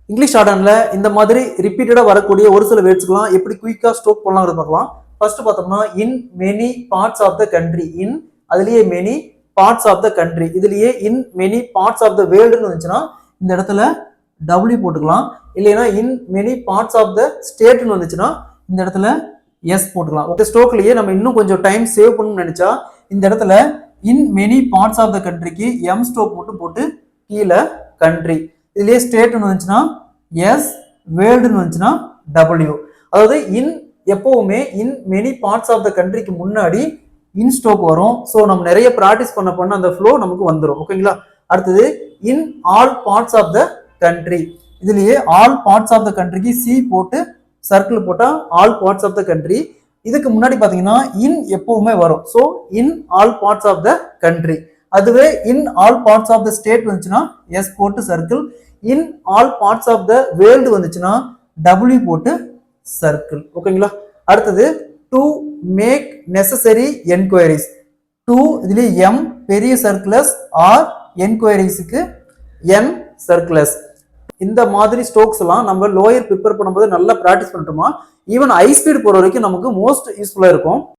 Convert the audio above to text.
English ஷார்ட்ஹேண்ட்ல இந்த மாதிரி ரிப்பீட்டடா வரக்கூடிய ஒரு சில வேர்ட்ஸ்க்குலாம் எப்படி குயிக்கா ஸ்ட்ரோக் பண்ணலாம்னு பார்க்கலாம். ஃபர்ஸ்ட் பார்த்தோம்னா in many parts of the country. In அதுலயே many parts of the country, இதுலயே in many parts of the வேர்ல்டுன்னு வந்துச்சுன்னா இந்த இடத்துல W போட்டுக்கலாம். இல்லைன்னா in many parts of the ஸ்டேட்னு வந்துச்சுன்னா இந்த இடத்துல எஸ் போட்டுக்கலாம். ஓகே, ஸ்ட்ரோக்லயே நம்ம இன்னும் கொஞ்சம் டைம் சேவ் பண்ணணும்னு நினைச்சா இந்த இடத்துல in many parts of the கண்ட்ரிக்கு எம் ஸ்ட்ரோக் மட்டும் போட்டு கீழே கண்ட்ரி, இதுலயே ஸ்டேட்னு வந்துச்சுன்னா எஸ், வேர்ல்டுன்னு வந்துச்சுன்னா டபிள்யூ. அதாவது இன் எப்பவுமே in many parts of the கண்ட்ரிக்கு முன்னாடி இன் ஸ்ட்ரோக் வரும். ஸோ நம்ம நிறைய ப்ராக்டிஸ் பண்ண அந்த ஃப்ளோ நமக்கு வந்துடும். ஓகேங்களா? அடுத்தது in all parts of the country, இதுலயே ஆல் பார்ட்ஸ் ஆஃப் த கண்ட்ரிக்கு சி போட்டு சர்க்கிள் போட்டா all parts of the country. இதுக்கு முன்னாடி பாத்தீங்கன்னா இன் எப்பவுமே வரும். So in all parts of the country. அதுவே in all parts of the state வந்துச்சுன்னா எஸ் போட்டு circle. In all parts of the world வந்துச்சுன்னா W போட்டு சர்க்கிள். ஓகேங்களா? அடுத்தது to make necessary enquiries. To இதுல எம் பெரிய சர்க்குலஸ், ஆர் என்கொயரிஸுக்கு என் சர்க்குலஸ். இந்த மாதிரி ஸ்ட்ரோக்ஸ் எல்லாம் நம்ம லோயர் ப்ரிப்பேர் பண்ணும்போது நல்லா ப்ராக்டிஸ் பண்ணிட்டோமா ஈவன் ஹை ஸ்பீட் போற வரைக்கும் நமக்கு மோஸ்ட் யூஸ்ஃபுல்லா இருக்கும்.